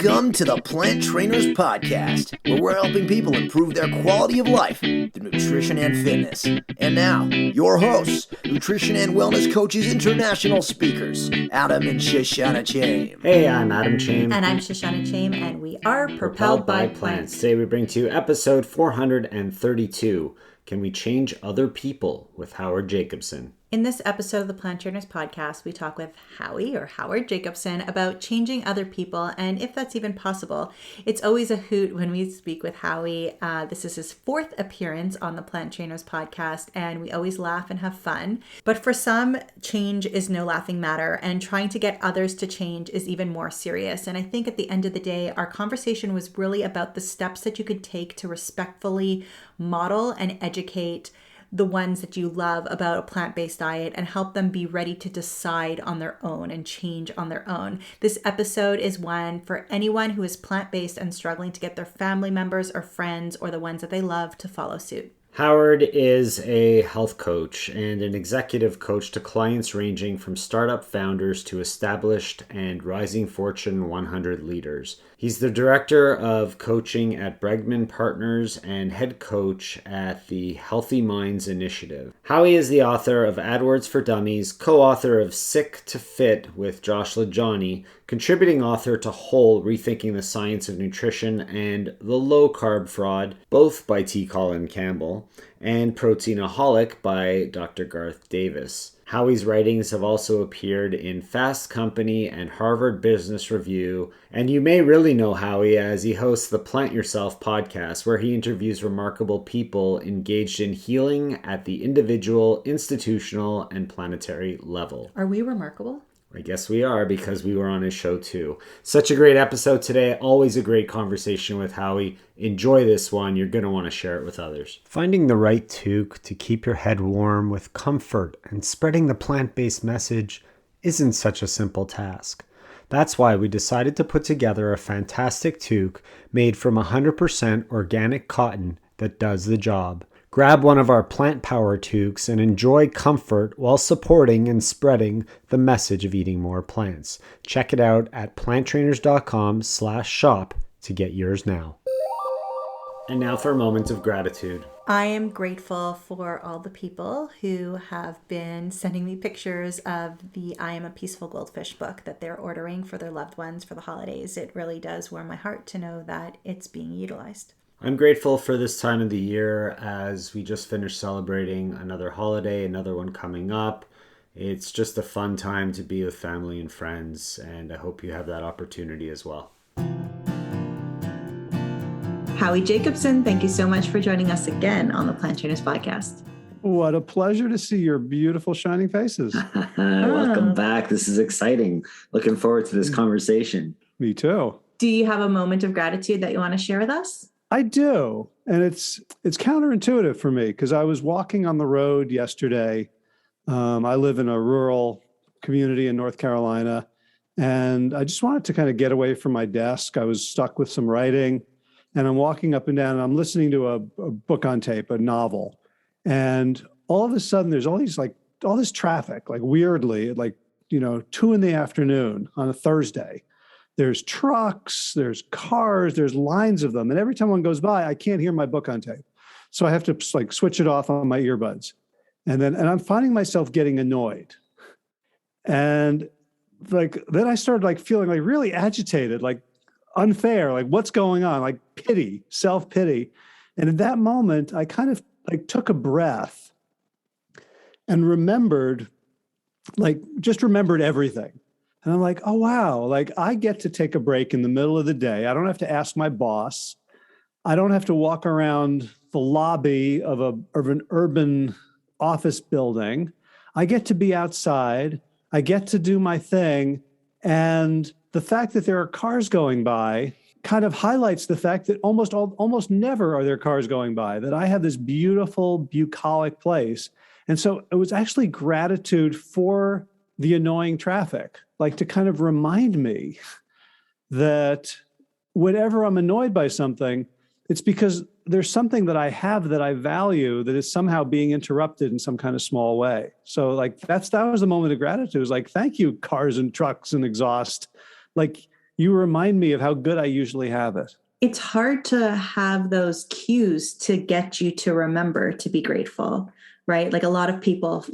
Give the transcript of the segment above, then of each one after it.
Welcome to the Plant Trainers Podcast, where we're helping people improve their quality of life through nutrition and fitness. And now, your hosts, nutrition and wellness coaches, international speakers, Adam and Shoshana Chaim. Hey, I'm Adam Chaim. And I'm Shoshana Chaim, and we are Propelled by Plants. Today we bring to you episode 432, Can We Change Other People with Howard Jacobson. In this episode of the Plant Trainers Podcast, we talk with Howard Jacobson about changing other people and if that's even possible. It's always a hoot when we speak with Howie. This is his fourth appearance on the Plant Trainers Podcast, and we always laugh and have fun. But for some, change is no laughing matter, and trying to get others to change is even more serious. And I think at the end of the day, our conversation was really about the steps that you could take to respectfully model and educate the ones that you love about a plant-based diet and help them be ready to decide on their own and change on their own. This episode is one for anyone who is plant-based and struggling to get their family members or friends or the ones that they love to follow suit. Howard is a health coach and an executive coach to clients ranging from startup founders to established and rising Fortune 100 leaders. He's the director of coaching at Bregman Partners and head coach at the Healthy Minds Initiative. Howie is the author of AdWords for Dummies, co-author of Sick to Fit with Josh LaJohnny, contributing author to Whole, Rethinking the Science of Nutrition, and The Low Carb Fraud, both by T. Colin Campbell, and Proteinaholic by Dr. Garth Davis. Howie's writings have also appeared in Fast Company and Harvard Business Review, and you may really know Howie as he hosts the Plant Yourself podcast, where he interviews remarkable people engaged in healing at the individual, institutional, and planetary level. Are we remarkable? I guess we are, because we were on his show too. Such a great episode today. Always a great conversation with Howie. Enjoy this one. You're going to want to share it with others. Finding the right toque to keep your head warm with comfort and spreading the plant-based message isn't such a simple task. That's why we decided to put together a fantastic toque made from 100% organic cotton that does the job. Grab one of our plant power toques and enjoy comfort while supporting and spreading the message of eating more plants. Check it out at planttrainers.com/shop to get yours now. And now for a moment of gratitude. I am grateful for all the people who have been sending me pictures of the I Am a Peaceful Goldfish book that they're ordering for their loved ones for the holidays. It really does warm my heart to know that it's being utilized. I'm grateful for this time of the year as we just finished celebrating another holiday, another one coming up. It's just a fun time to be with family and friends, and I hope you have that opportunity as well. Howie Jacobson, thank you so much for joining us again on the Plant Trainers Podcast. What a pleasure to see your beautiful shining faces. Welcome back. This is exciting. Looking forward to this conversation. Me too. Do you have a moment of gratitude that you want to share with us? I do. And it's counterintuitive for me because I was walking on the road yesterday. I live in a rural community in North Carolina, and I just wanted to kind of get away from my desk. I was stuck with some writing, and I'm walking up and down, and I'm listening to a book on tape, a novel. And all of a sudden, there's all this traffic, like weirdly, at 2 p.m. on a Thursday. There's trucks, there's cars, there's lines of them. And every time one goes by, I can't hear my book on tape. So I have to switch it off on my earbuds. And I'm finding myself getting annoyed. And then I started feeling really agitated, unfair, what's going on, pity, self-pity. And at that moment, I kind of took a breath and remembered everything. And I'm like, oh, wow, I get to take a break in the middle of the day. I don't have to ask my boss. I don't have to walk around the lobby of an urban office building. I get to be outside. I get to do my thing. And the fact that there are cars going by kind of highlights the fact that almost never are there cars going by, that I have this beautiful, bucolic place. And so it was actually gratitude for the annoying traffic, to kind of remind me that whenever I'm annoyed by something, it's because there's something that I have that I value that is somehow being interrupted in some kind of small way. So that was the moment of gratitude. It was thank you, cars and trucks and exhaust. you remind me of how good I usually have it. It's hard to have those cues to get you to remember to be grateful, right? Like a lot of people,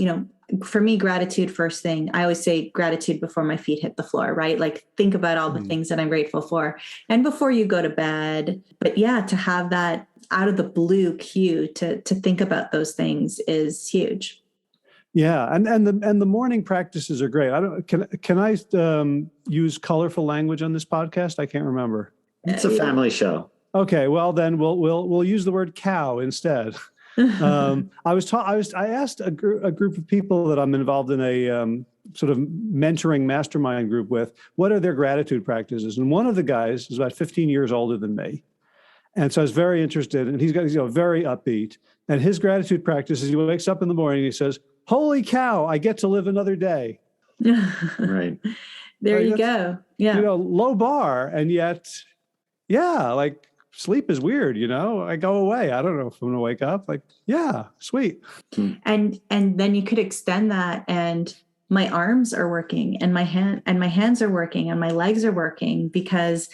for me, gratitude first thing. I always say gratitude before my feet hit the floor, right? Like think about all the things that I'm grateful for and before you go to bed. But yeah, to have that out of the blue cue to think about those things is huge. Yeah, and the morning practices are great. Can I use colorful language on this podcast? I can't remember. It's a family show. Okay, well then we'll use the word cow instead. I asked a group of people that I'm involved in a sort of mentoring mastermind group with, what are their gratitude practices? And one of the guys is about 15 years older than me. And so I was very interested, and he's very upbeat. And his gratitude practice is he wakes up in the morning and he says, "Holy cow, I get to live another day." Right. There you go. Yeah. Low bar. And yet, yeah, like sleep is weird, I go away. I don't know if I'm going to wake up. Like, yeah, sweet. And then you could extend that, and my arms are working and my hands are working and my legs are working because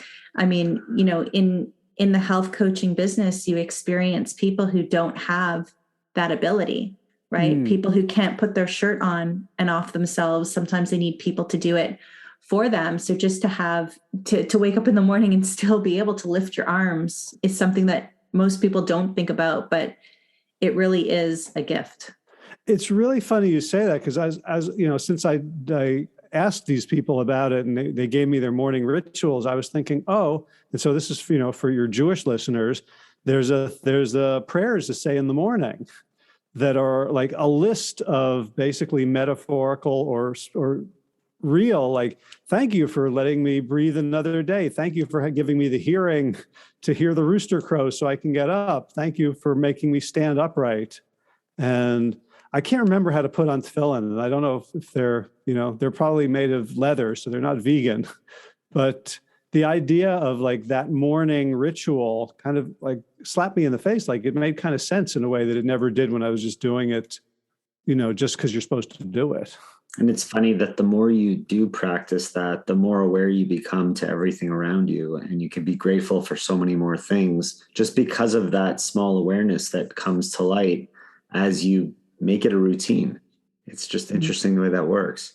in the health coaching business, you experience people who don't have that ability, right? People who can't put their shirt on and off themselves. Sometimes they need people to do it for them. So just to have to wake up in the morning and still be able to lift your arms is something that most people don't think about, but it really is a gift. It's really funny you say that, because as since I asked these people about it and they gave me their morning rituals, I was thinking, and so this is, for your Jewish listeners, there's a prayers to say in the morning that are like a list of basically metaphorical or real, like, thank you for letting me breathe another day. Thank you for giving me the hearing to hear the rooster crow so I can get up. Thank you for making me stand upright. And I can't remember how to put on tefillin, and I don't know if they're, they're probably made of leather, so they're not vegan. But the idea of like that morning ritual kind of like slapped me in the face. Like it made kind of sense in a way that it never did when I was just doing it, just because you're supposed to do it. And it's funny that the more you do practice that, the more aware you become to everything around you. And you can be grateful for so many more things just because of that small awareness that comes to light as you make it a routine. It's just interesting the way that works.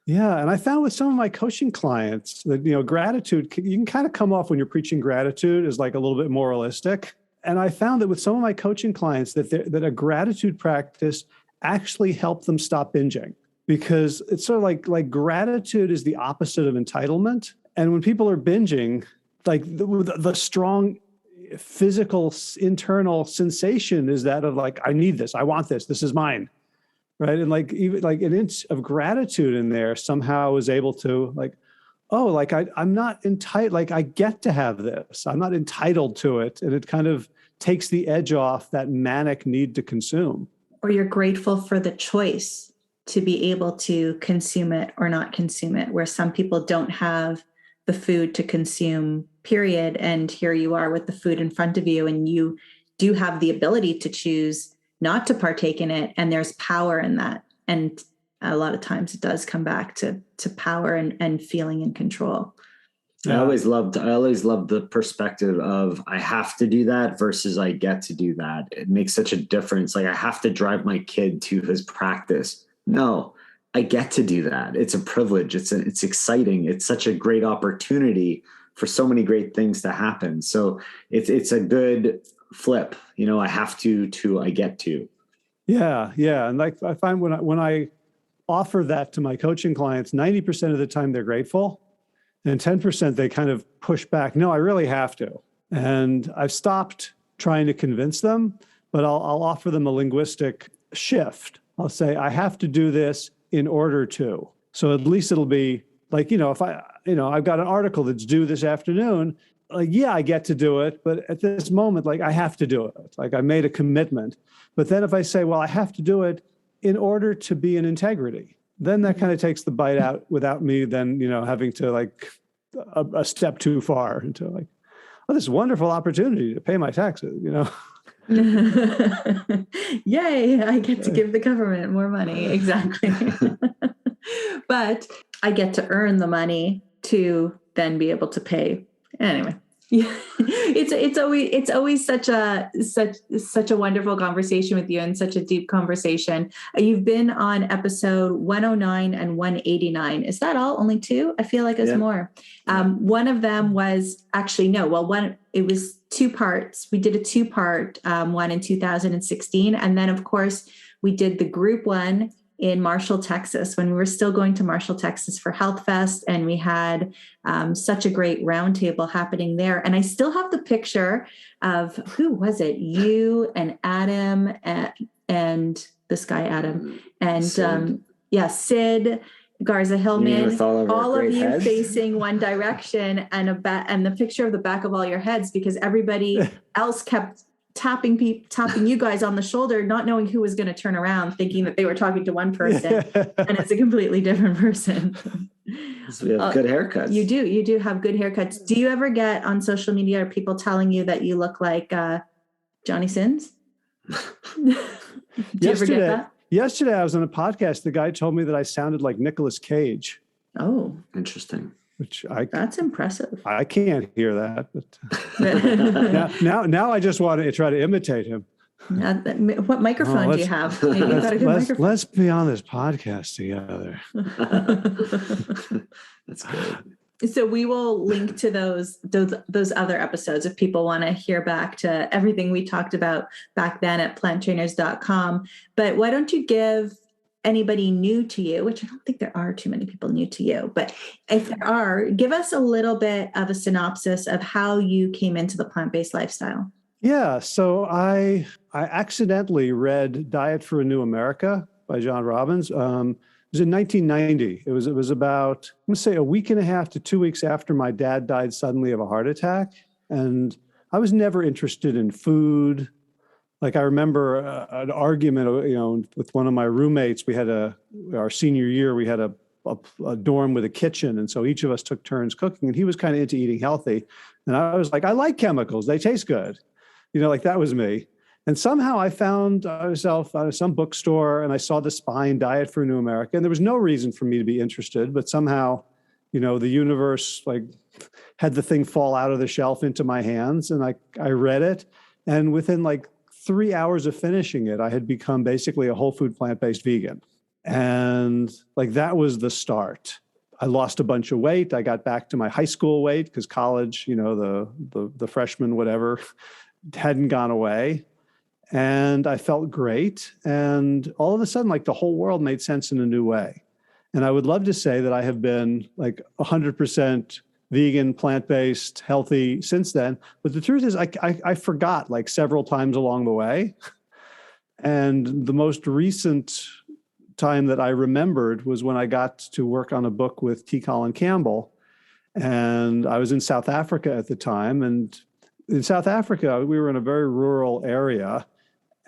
Yeah. And I found with some of my coaching clients that, gratitude, you can kind of come off when you're preaching gratitude as like a little bit moralistic. And I found that with some of my coaching clients that a gratitude practice actually helped them stop binging, because it's sort of like gratitude is the opposite of entitlement. And when people are binging, like the strong physical internal sensation is that of like, I need this, I want this is mine, right? And like even like an inch of gratitude in there somehow was able to like, I'm not entitled, like I get to have this, I'm not entitled to it. And it kind of takes the edge off that manic need to consume. Or you're grateful for the choice to be able to consume it or not consume it, where some people don't have the food to consume, period. And here you are with the food in front of you, and you do have the ability to choose not to partake in it. And there's power in that. And a lot of times it does come back to power and feeling in control. I always loved the perspective of I have to do that versus I get to do that. It makes such a difference. Like I have to drive my kid to his practice. No, I get to do that. It's a privilege. It's exciting. It's such a great opportunity for so many great things to happen. So it's a good flip. I have to I get to. Yeah. And like I find when I offer that to my coaching clients, 90% of the time they're grateful, and 10% they kind of push back. No, I really have to. And I've stopped trying to convince them, but I'll offer them a linguistic shift. I'll say, I have to do this in order to. So at least it'll be like, if I've got an article that's due this afternoon, like, yeah, I get to do it. But at this moment, like I have to do it. Like I made a commitment. But then if I say, well, I have to do it in order to be in integrity, then that kind of takes the bite out without me then, having to like a step too far into like, this wonderful opportunity to pay my taxes, Yay, I get to give the government more money. Exactly. But I get to earn the money to then be able to pay. Anyway. Yeah, it's always such a wonderful conversation with you, and such a deep conversation. You've been on episode 109 and 189. Is that all? Only two? I feel like it's more. One of them was actually it was two parts. We did a two-part one in 2016, and then of course we did the group one in Marshall, Texas, when we were still going to Marshall, Texas for Health Fest. And we had such a great roundtable happening there. And I still have the picture of, who was it? You and Adam and this guy, Adam. And Sid, Garza Hillman, all of you heads? Facing one direction, and and the picture of the back of all your heads, because everybody else kept tapping you guys on the shoulder, not knowing who was going to turn around, thinking that they were talking to one person and it's a completely different person. So we have good haircuts. You do have good haircuts. Do you ever get on social media, or people telling you that you look like Johnny Sins? Do you ever get that? Yesterday I was on a podcast. The guy told me that I sounded like Nicolas Cage. Oh, interesting. That's impressive. I can't hear that, but now I just want to try to imitate him. What microphone do you have? Maybe you've got a good microphone. Let's be on this podcast together. That's good. So we will link to those other episodes if people want to hear back to everything we talked about back then at planttrainers.com. But why don't you give anybody new to you, which I don't think there are too many people new to you, but if there are, give us a little bit of a synopsis of how you came into the plant-based lifestyle. Yeah, so I accidentally read Diet for a New America by John Robbins. It was in 1990. It was about, I'm going to say, a week and a half to 2 weeks after my dad died suddenly of a heart attack. And I was never interested in food. Like, I remember an argument, with one of my roommates. We had our senior year, we had a dorm with a kitchen. And so each of us took turns cooking, and he was kind of into eating healthy. And I was like, I like chemicals. They taste good. That was me. And somehow I found myself at some bookstore, and I saw the Spine Diet for a New America. And there was no reason for me to be interested, but somehow, the universe had the thing fall out of the shelf into my hands. And I read it. And within 3 hours of finishing it, I had become basically a whole food plant-based vegan. And that was the start. I lost a bunch of weight. I got back to my high school weight because college, the freshman, whatever, hadn't gone away. And I felt great. And all of a sudden, the whole world made sense in a new way. And I would love to say that I have been 100% vegan, plant-based, healthy since then. But the truth is I forgot several times along the way. And the most recent time that I remembered was when I got to work on a book with T. Colin Campbell. And I was in South Africa at the time. And in South Africa, we were in a very rural area.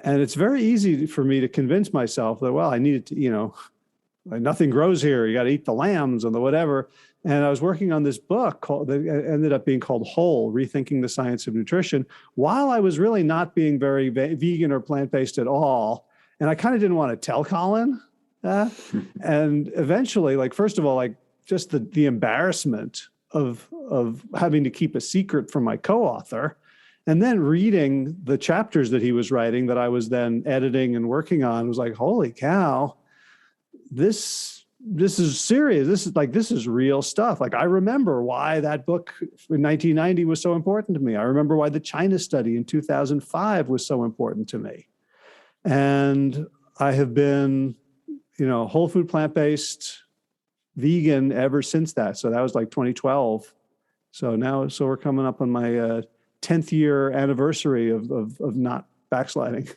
And it's very easy for me to convince myself that, I needed to, nothing grows here. You got to eat the lambs and the whatever. And I was working on this book that ended up being called Whole, Rethinking the Science of Nutrition, while I was really not being very vegan or plant-based at all. And I kind of didn't want to tell Colin that. And eventually, first of all, just the embarrassment of having to keep a secret from my co-author, and then reading the chapters that he was writing that I was then editing and working on, was holy cow, this is serious. This is real stuff. I remember why that book in 1990 was so important to me. I remember why the China study in 2005 was so important to me. And I have been, whole food plant-based vegan ever since that. So that was 2012. So we're coming up on my 10th year anniversary of not backsliding.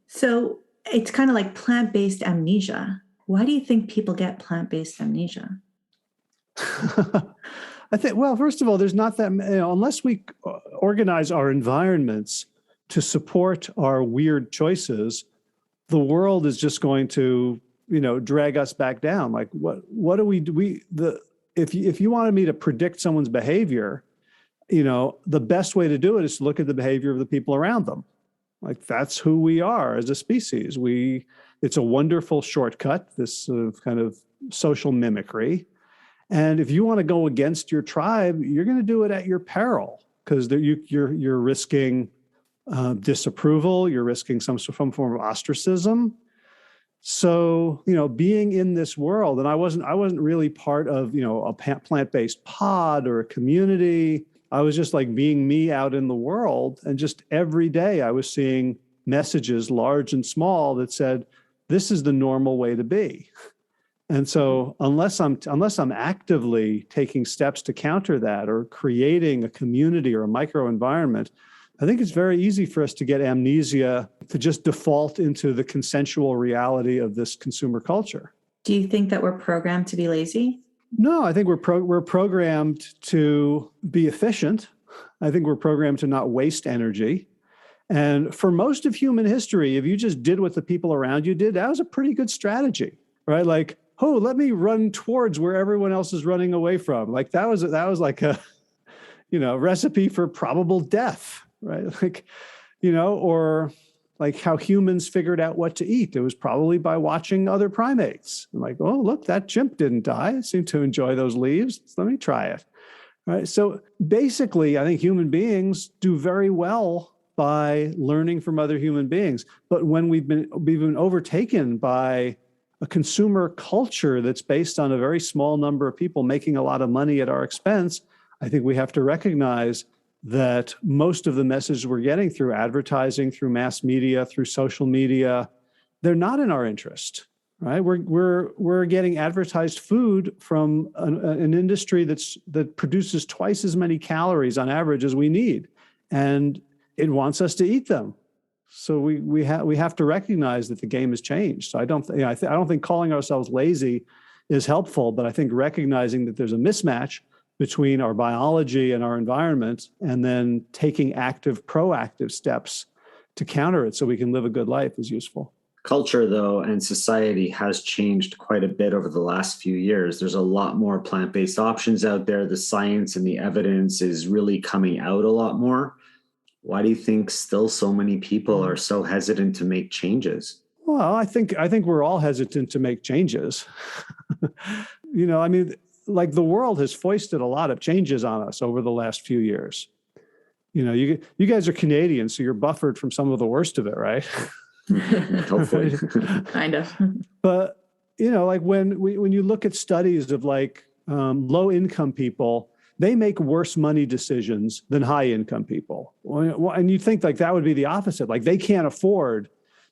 So it's kind of like plant-based amnesia. Why do you think people get plant-based amnesia? I think, first of all, there's not that, unless we organize our environments to support our weird choices, the world is just going to, drag us back down. What do we do? If you wanted me to predict someone's behavior, the best way to do it is to look at the behavior of the people around them. That's who we are as a species. It's a wonderful shortcut, this kind of social mimicry. And if you want to go against your tribe, you're going to do it at your peril, because you're risking disapproval, you're risking some form of ostracism. So, being in this world, and I wasn't really part of, a plant-based pod or a community. I was just like being me out in the world. And just every day I was seeing messages, large and small, that said, this is the normal way to be. And so unless I'm actively taking steps to counter that, or creating a community or a microenvironment, I think it's very easy for us to get amnesia, to just default into the consensual reality of this consumer culture. Do you think that we're programmed to be lazy? No, I think we're programmed to be efficient. I think we're programmed to not waste energy. And for most of human history, if you just did what the people around you did, that was a pretty good strategy, right? Like, oh, let me run towards where everyone else is running away from. Like that was like a, recipe for probable death, right? Like, or like how humans figured out what to eat. It was probably by watching other primates. Like, oh, look, that chimp didn't die. I seem to enjoy those leaves. Let me try it. Right. So basically, I think human beings do very well by learning from other human beings. But when we've been overtaken by a consumer culture that's based on a very small number of people making a lot of money at our expense, I think we have to recognize that most of the messages we're getting through advertising, through mass media, through social media, they're not in our interest, right? We're getting advertised food from an industry that produces twice as many calories on average as we need, and it wants us to eat them. So we have to recognize that the game has changed. So I don't think calling ourselves lazy is helpful, but I think recognizing that there's a mismatch between our biology and our environment, and then taking active, proactive steps to counter it so we can live a good life is useful. Culture, though, and society has changed quite a bit over the last few years. There's a lot more plant-based options out there. The science and the evidence is really coming out a lot more. Why do you think still so many people are so hesitant to make changes? Well, I think we're all hesitant to make changes. Like the world has foisted a lot of changes on us over the last few years. You guys are Canadian, so you're buffered from some of the worst of it, right? Hopefully. Kind of. But, like when you look at studies of low income people, they make worse money decisions than high income people. And you think like that would be the opposite. Like they can't afford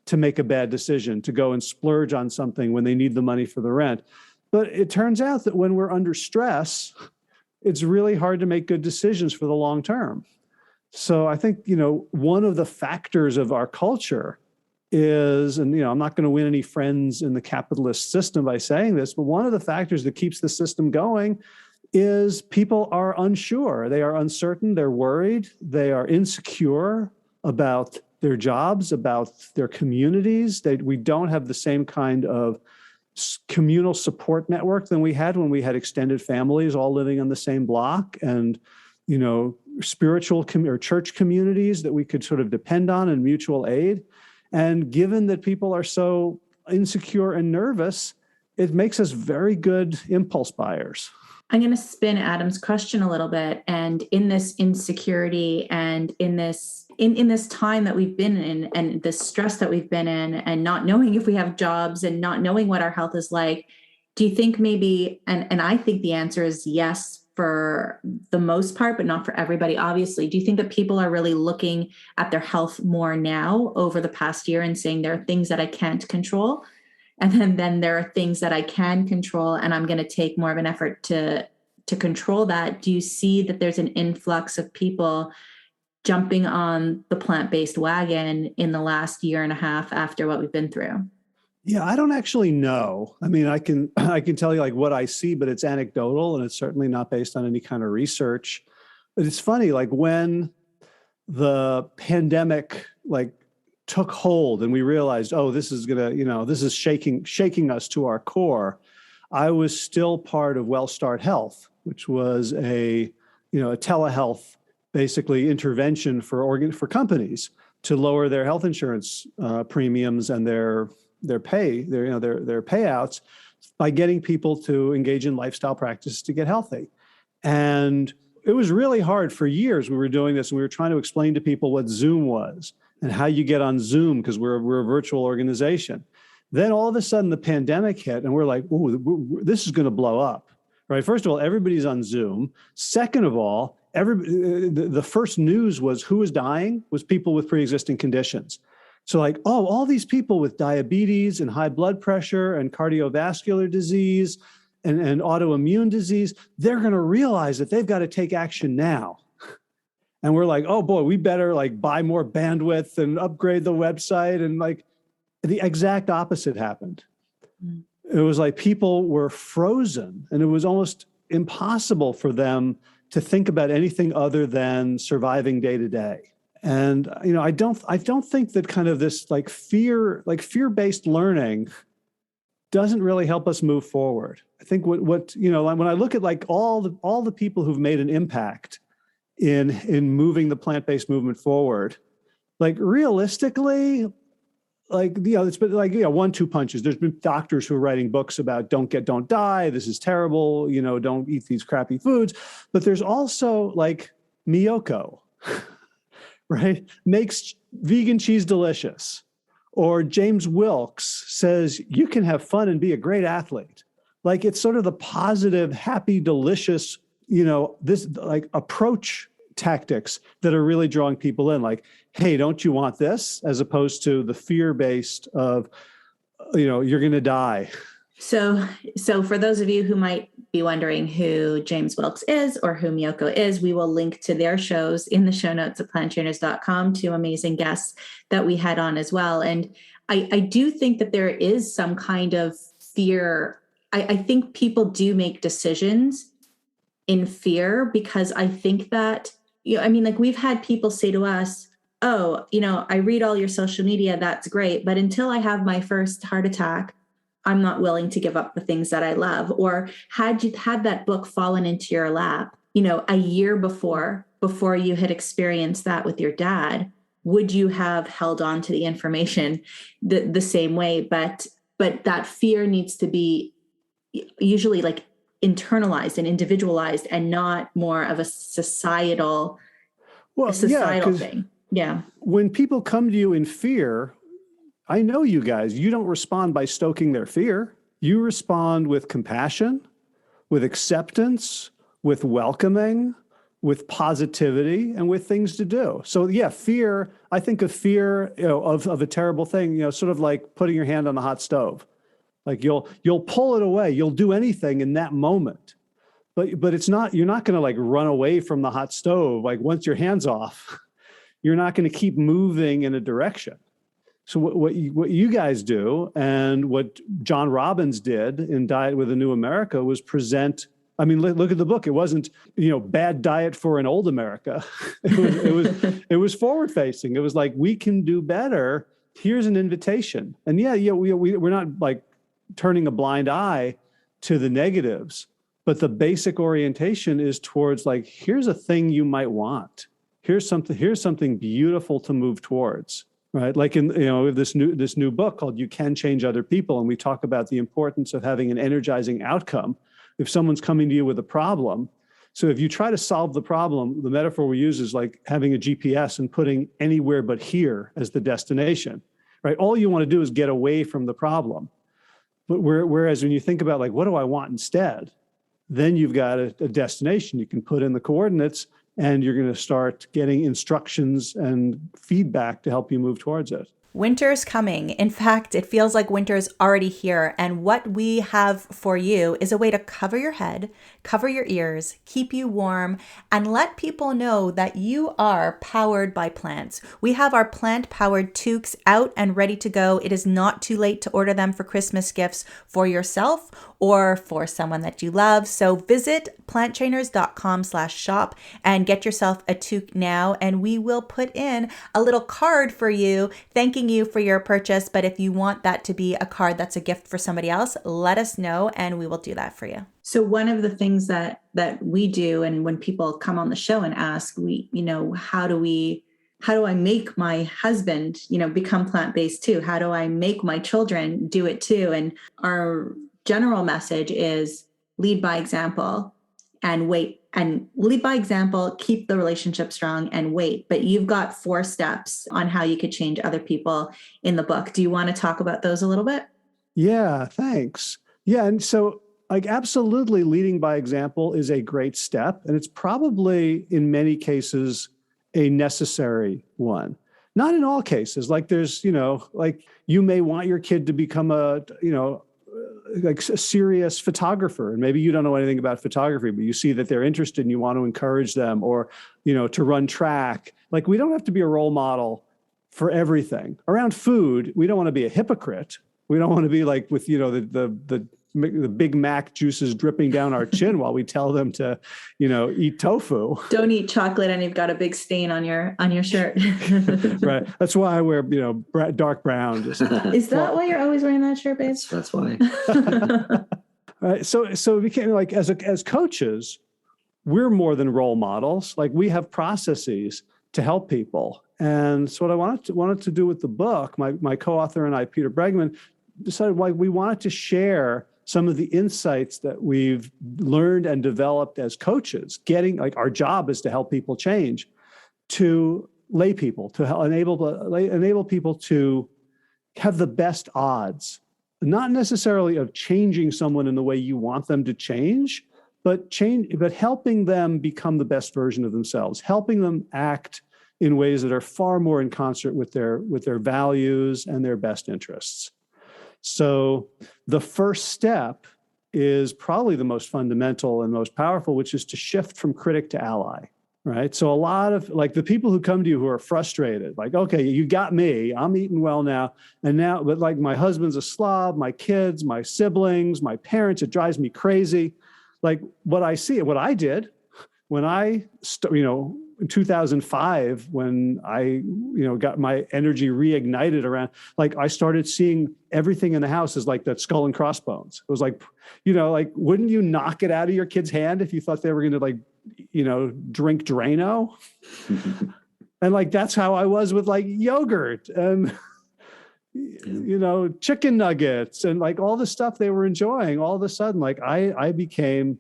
to make a bad decision, to go and splurge on something when they need the money for the rent. But it turns out that when we're under stress, it's really hard to make good decisions for the long term. So I think, one of the factors of our culture is, and, I'm not going to win any friends in the capitalist system by saying this, but one of the factors that keeps the system going is people are unsure. They are uncertain. They're worried. They are insecure about their jobs, about their communities. We don't have the same kind of communal support network than we had when we had extended families all living on the same block, and spiritual or church communities that we could sort of depend on and mutual aid. And given that people are so insecure and nervous, it makes us very good impulse buyers. I'm going to spin Adam's question a little bit. And in this insecurity and in this time that we've been in, and the stress that we've been in, and not knowing if we have jobs and not knowing what our health is like, do you think maybe, and I think the answer is yes for the most part, but not for everybody, obviously. Do you think that people are really looking at their health more now over the past year and saying there are things that I can't control? And then there are things that I can control, and I'm going to take more of an effort to control that. Do you see that there's an influx of people jumping on the plant-based wagon in the last year and a half after what we've been through? Yeah, I don't actually know. I mean, I can tell you like what I see, but it's anecdotal and it's certainly not based on any kind of research. But it's funny, like when the pandemic took hold and we realized, oh, this is this is shaking us to our core. I was still part of WellStart Health, which was a telehealth basically intervention for companies to lower their health insurance premiums and their payouts by getting people to engage in lifestyle practices to get healthy. And it was really hard for years. We were doing this and we were trying to explain to people what Zoom was and how you get on Zoom, because we're a virtual organization. Then all of a sudden the pandemic hit and we're like, oh, this is going to blow up, right? First of all, everybody's on Zoom. Second of all, the first news was who was dying was people with pre-existing conditions. So like, oh, all these people with diabetes and high blood pressure and cardiovascular disease and autoimmune disease, they're going to realize that they've got to take action now. And we're like, oh boy, we better like buy more bandwidth and upgrade the website. And like the exact opposite happened. It was like people were frozen and it was almost impossible for them to think about anything other than surviving day to day. And, you know, I don't think that kind of this like fear-based learning doesn't really help us move forward. I think what you know, when I look at like all the people who've made an impact in moving the plant-based movement forward, like realistically, like, you know, it's been like, you know, 1-2 punches. There's been doctors who are writing books about don't die. This is terrible. You know, don't eat these crappy foods. But there's also like Miyoko, right? Makes vegan cheese delicious. Or James Wilkes says, you can have fun and be a great athlete. Like it's sort of the positive, happy, delicious, you know, this like approach tactics that are really drawing people in. Like, hey, don't you want this? As opposed to the fear-based of, you know, you're going to die. So for those of you who might be wondering who James Wilkes is or who Miyoko is, we will link to their shows in the show notes at planttrainers.com, 2 amazing guests that we had on as well. And I do think that there is some kind of fear. I think people do make decisions in fear because I think that, you know, I mean, like we've had people say to us, oh, you know, I read all your social media, that's great. But until I have my first heart attack, I'm not willing to give up the things that I love. Or had that book fallen into your lap, you know, a year before you had experienced that with your dad, would you have held on to the information the same way? But that fear needs to be usually like internalized and individualized and not more of a societal thing. Yeah. When people come to you in fear, I know you guys, you don't respond by stoking their fear. You respond with compassion, with acceptance, with welcoming, with positivity, and with things to do. So yeah, fear, I think of fear, you know, of a terrible thing, you know, sort of like putting your hand on the hot stove. Like you'll pull it away. You'll do anything in that moment. But it's not, you're not going to like run away from the hot stove. Like once your hand's off, you're not going to keep moving in a direction. So what you guys do and what John Robbins did in Diet with a New America was present. I mean, look at the book. It wasn't, you know, bad diet for an old America. It was forward facing. It was like, we can do better. Here's an invitation. And we're not like turning a blind eye to the negatives, but the basic orientation is towards like, here's a thing you might want. Here's something beautiful to move towards. Right, like in this new book called "You Can Change Other People," and we talk about the importance of having an energizing outcome. If someone's coming to you with a problem, so if you try to solve the problem, the metaphor we use is like having a GPS and putting anywhere but here as the destination. Right, all you want to do is get away from the problem. But whereas when you think about like, what do I want instead, then you've got a destination. You can put in the coordinates. And you're going to start getting instructions and feedback to help you move towards it. Winter's coming. In fact, it feels like winter's already here. And what we have for you is a way to cover your head, cover your ears, keep you warm, and let people know that you are powered by plants. We have our plant-powered toques out and ready to go. It is not too late to order them for Christmas gifts for yourself or for someone that you love. So visit planttrainers.com/shop and get yourself a toque now. And we will put in a little card for you thanking you for your purchase. But if you want that to be a card that's a gift for somebody else, let us know and we will do that for you. So one of the things that we do, and when people come on the show and ask, how do I make my husband, become plant-based too? How do I make my children do it too? And our general message is lead by example and wait, and lead by example, keep the relationship strong and wait. But you've got 4 steps on how you could change other people in the book. Do you want to talk about those a little bit? Yeah, thanks. Yeah. And so like absolutely leading by example is a great step. And it's probably in many cases a necessary one. Not in all cases. Like there's, like you may want your kid to become like a serious photographer. And maybe you don't know anything about photography, but you see that they're interested and you want to encourage them, or, to run track. Like we don't have to be a role model for everything. Around food, we don't want to be a hypocrite. We don't want to be like with, the Big Mac juices dripping down our chin while we tell them to, eat tofu. Don't eat chocolate and you've got a big stain on your shirt. Right. That's why I wear, dark brown. Is that why you're always wearing that shirt, babe? That's why. Right. So it became like, as coaches, we're more than role models. Like we have processes to help people. And so what I wanted to do with the book, my co-author and I, Peter Bregman, decided we wanted to share some of the insights that we've learned and developed as coaches, getting like our job is to help people change, to lay people, to enable people to have the best odds, not necessarily of changing someone in the way you want them to change, but helping them become the best version of themselves, helping them act in ways that are far more in concert with their values and their best interests. So the first step is probably the most fundamental and most powerful, which is to shift from critic to ally, right? So a lot of like the people who come to you who are frustrated, like, okay, you got me, I'm eating well now. But like my husband's a slob, my kids, my siblings, my parents, it drives me crazy. Like what I did when in 2005, when I, got my energy reignited around, like I started seeing everything in the house as like that skull and crossbones. It was like, like, wouldn't you knock it out of your kid's hand if you thought they were going to drink Drano? And like, that's how I was with like yogurt and, chicken nuggets and like all the stuff they were enjoying. All of a sudden, like I became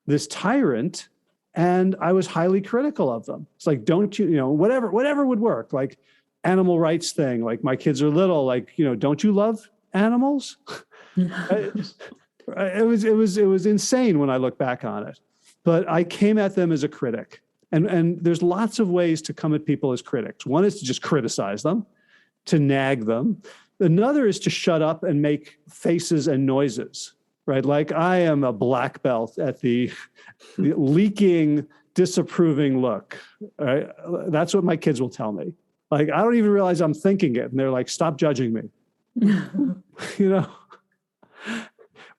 this tyrant. And I was highly critical of them. It's like, don't you, whatever would work, like animal rights thing, like my kids are little, like, don't you love animals? It was insane when I look back on it, but I came at them as a critic. And there's lots of ways to come at people as critics. One is to just criticize them, to nag them. Another is to shut up and make faces and noises. Right, like I am a black belt at the leaking, disapproving look. Right? That's what my kids will tell me. Like I don't even realize I'm thinking it, and they're like, "Stop judging me."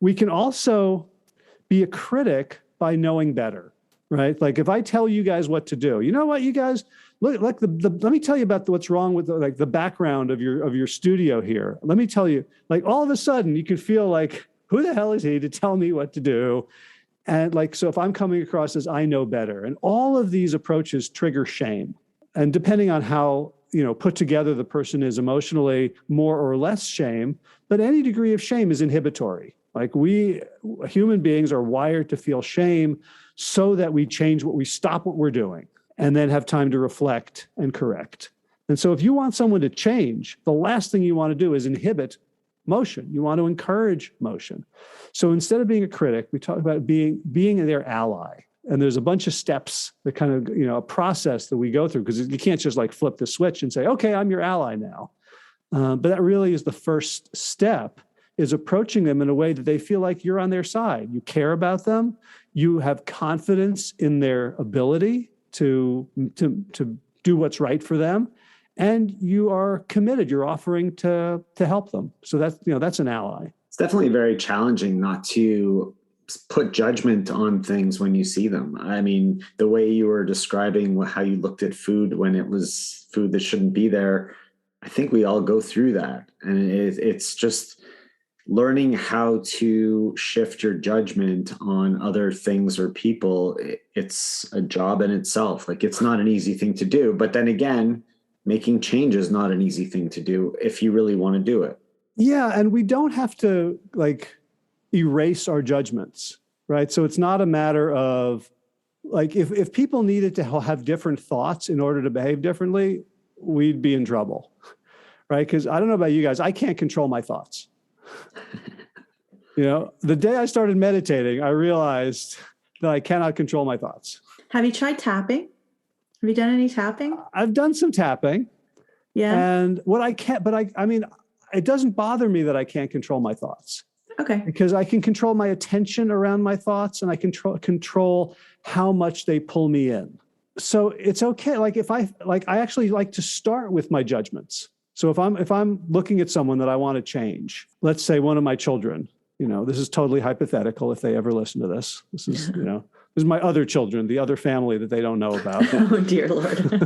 We can also be a critic by knowing better. Right, like if I tell you guys what to do, you know what, you guys look. Like let me tell you about what's wrong with the background of your studio here. Let me tell you, like all of a sudden you can feel like, who the hell is he to tell me what to do? And like, so if I'm coming across as I know better, and all of these approaches trigger shame. And depending on how, put together the person is emotionally, more or less shame, but any degree of shame is inhibitory. Like we human beings are wired to feel shame so that we stop what we're doing and then have time to reflect and correct. And so if you want someone to change, the last thing you want to do is inhibit motion. You want to encourage motion. So instead of being a critic, we talk about being their ally. And there's a bunch of steps that kind of, a process that we go through, because you can't just like flip the switch and say, okay, I'm your ally now. But that really is the first step, is approaching them in a way that they feel like you're on their side. You care about them. You have confidence in their ability to do what's right for them. And you are committed. You're offering to help them. So that's an ally. It's definitely very challenging not to put judgment on things when you see them. I mean, the way you were describing how you looked at food when it was food that shouldn't be there, I think we all go through that. And it's just learning how to shift your judgment on other things or people. It's a job in itself. Like it's not an easy thing to do. But then again, making change is not an easy thing to do if you really want to do it. Yeah. And we don't have to like erase our judgments, right? So it's not a matter of like, if people needed to have different thoughts in order to behave differently, we'd be in trouble, right? Because I don't know about you guys, I can't control my thoughts. The day I started meditating, I realized that I cannot control my thoughts. Have you tried tapping? Have you done any tapping? I've done some tapping. Yeah. And what I can't, but I mean, it doesn't bother me that I can't control my thoughts. Okay. Because I can control my attention around my thoughts, and I control how much they pull me in. So it's okay. Like I actually like to start with my judgments. So if I'm looking at someone that I want to change, let's say one of my children, this is totally hypothetical if they ever listen to this. This is, this is my other children, the other family that they don't know about. Oh, dear Lord.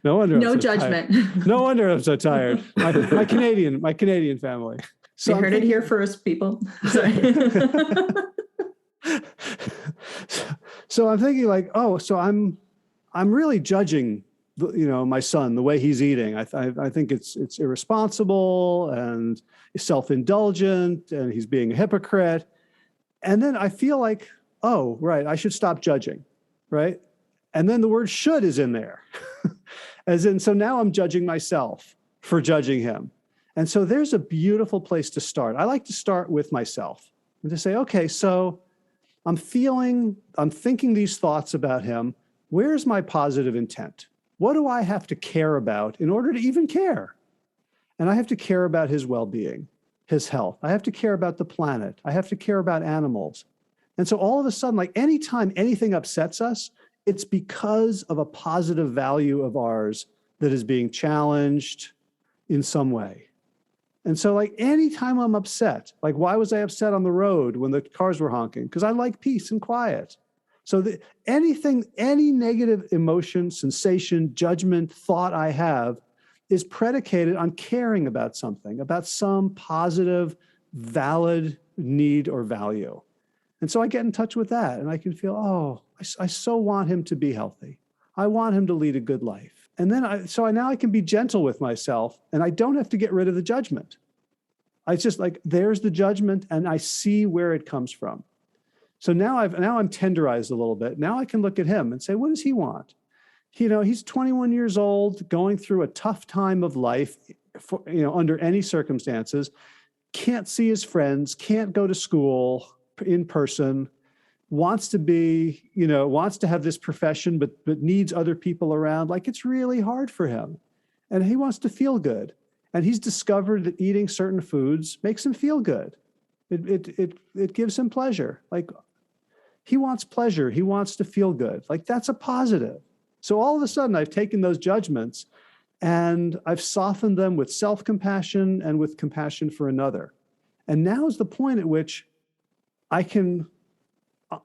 No wonder. No judgment. No wonder I'm so tired. My Canadian family. So you heard it here first, people. Sorry. So I'm thinking like, so I'm really judging, my son, the way he's eating. I think it's irresponsible and self-indulgent, and he's being a hypocrite. And then I feel like, oh, right, I should stop judging, right? And then the word should is in there. So now I'm judging myself for judging him. And so there's a beautiful place to start. I like to start with myself and to say, okay, so I'm thinking these thoughts about him. Where's my positive intent? What do I have to care about in order to even care? And I have to care about his well-being, his health. I have to care about the planet. I have to care about animals. And so all of a sudden, like anytime anything upsets us, it's because of a positive value of ours that is being challenged in some way. And so like anytime I'm upset, like why was I upset on the road when the cars were honking? Because I like peace and quiet. So any negative emotion, sensation, judgment, thought I have is predicated on caring about something, about some positive, valid need or value. And so I get in touch with that and I can feel, I so want him to be healthy. I want him to lead a good life. And then now I can be gentle with myself, and I don't have to get rid of the judgment. It's just like, there's the judgment and I see where it comes from. So now I'm tenderized a little bit. Now I can look at him and say, what does he want? He's 21 years old, going through a tough time of life, under any circumstances, can't see his friends, can't go to school in person, wants to have this profession, but needs other people around. Like, it's really hard for him. And he wants to feel good. And he's discovered that eating certain foods makes him feel good. It gives him pleasure. Like, he wants pleasure. He wants to feel good. Like, that's a positive. So all of a sudden, I've taken those judgments and I've softened them with self-compassion and with compassion for another. And now is the point at which I can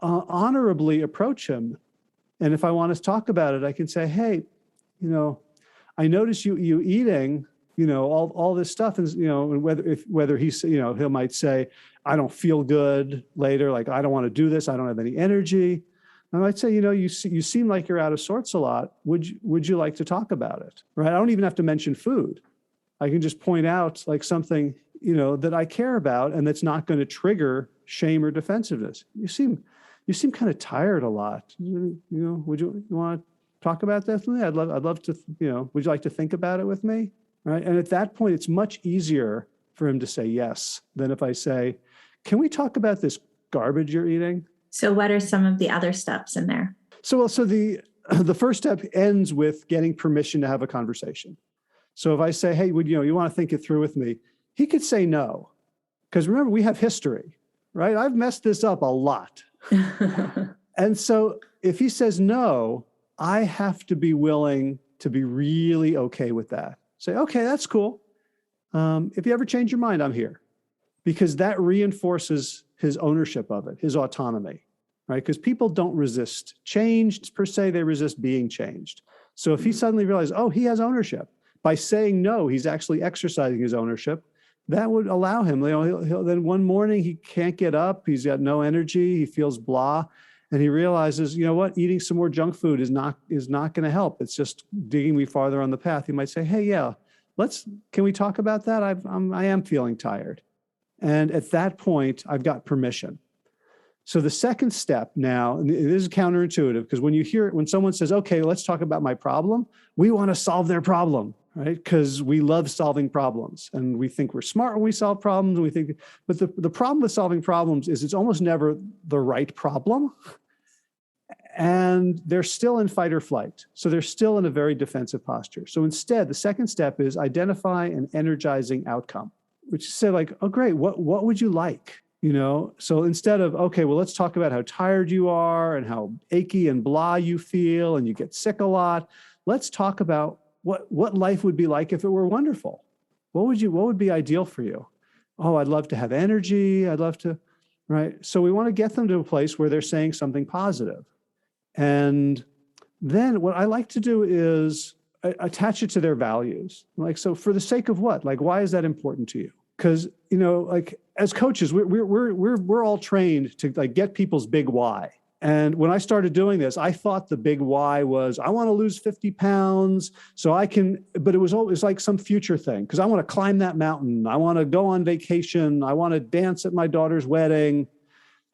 honorably approach him. And if I want to talk about it, I can say, hey, I notice you eating, all this stuff. And, and whether he's, he might say, I don't feel good later. Like, I don't want to do this. I don't have any energy. I might say, you seem like you're out of sorts a lot. Would you like to talk about it? Right? I don't even have to mention food. I can just point out like something, that I care about and that's not going to trigger shame or defensiveness. You seem kind of tired a lot. Would you want to talk about that with me? I'd love to, would you like to think about it with me? Right? And at that point, it's much easier for him to say yes than if I say, can we talk about this garbage you're eating? So what are some of the other steps in there? So the first step ends with getting permission to have a conversation. So if I say, hey, you want to think it through with me? He could say no. Because remember, we have history, right? I've messed this up a lot. And so if he says no, I have to be willing to be really okay with that. Say, okay, that's cool. If you ever change your mind, I'm here. Because that reinforces his ownership of it, his autonomy, right? Because people don't resist change per se, they resist being changed. So if he suddenly realizes, he has ownership, by saying no, he's actually exercising his ownership, that would allow him, then one morning he can't get up, he's got no energy, he feels blah, and he realizes, eating some more junk food is not going to help. It's just digging me farther on the path. He might say, hey, yeah, can we talk about that? I am feeling tired. And at that point, I've got permission. So the second step now, and this is counterintuitive, because when someone says, okay, let's talk about my problem, we want to solve their problem, right? Because we love solving problems and we think we're smart when we solve problems. And but the problem with solving problems is it's almost never the right problem. And they're still in fight or flight. So they're still in a very defensive posture. So instead, the second step is identify an energizing outcome, which is say like, oh, great, what would you like? So instead of, okay, well, let's talk about how tired you are and how achy and blah you feel and you get sick a lot. Let's talk about what life would be like if it were wonderful. What would be ideal for you? Oh, I'd love to have energy. I'd love to, right? So we want to get them to a place where they're saying something positive. And then what I like to do is attach it to their values. Like, so for the sake of what? Like, why is that important to you? Because, like as coaches, we're all trained to like get people's big why. And when I started doing this, I thought the big why was I want to lose 50 pounds so I can, but it was always like some future thing because I want to climb that mountain. I want to go on vacation. I want to dance at my daughter's wedding.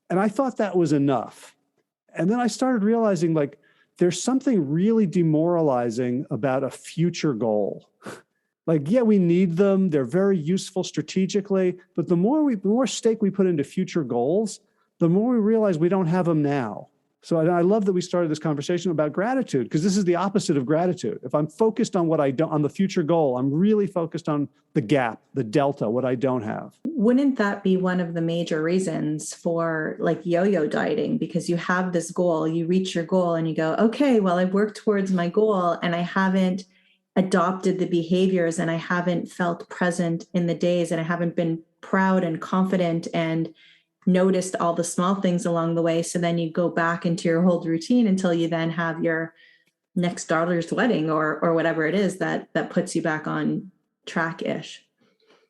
And I thought that was enough. And then I started realizing like there's something really demoralizing about a future goal. Like, yeah, we need them. They're very useful strategically, but the more stake we put into future goals, the more we realize we don't have them now. So I love that we started this conversation about gratitude because this is the opposite of gratitude. If I'm focused on on the future goal, I'm really focused on the gap, the delta, what I don't have. Wouldn't that be one of the major reasons for like yo-yo dieting? Because you have this goal, you reach your goal and you go, okay, well, I've worked towards my goal and I haven't adopted the behaviors and I haven't felt present in the days and I haven't been proud and confident and noticed all the small things along the way. So then you go back into your old routine until you then have your next daughter's wedding or whatever it is that puts you back on track-ish.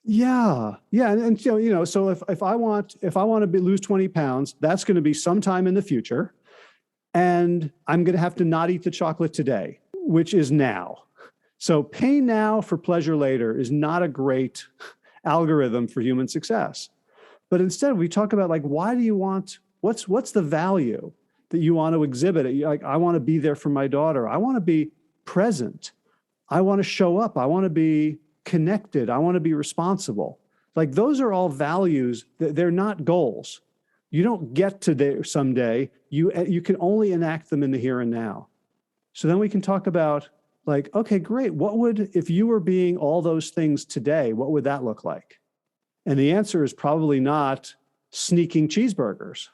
Yeah. And so if I want to lose 20 pounds, that's going to be sometime in the future. And I'm going to have to not eat the chocolate today, which is now. So pain now for pleasure later is not a great algorithm for human success. But instead we talk about like, why do you want, what's the value that you want to exhibit? Like, I want to be there for my daughter. I want to be present. I want to show up. I want to be connected. I want to be responsible. Like those are all values. They're not goals. You don't get to there someday. You can only enact them in the here and now. So then we can talk about like, okay, great. If you were being all those things today, what would that look like? And the answer is probably not sneaking cheeseburgers,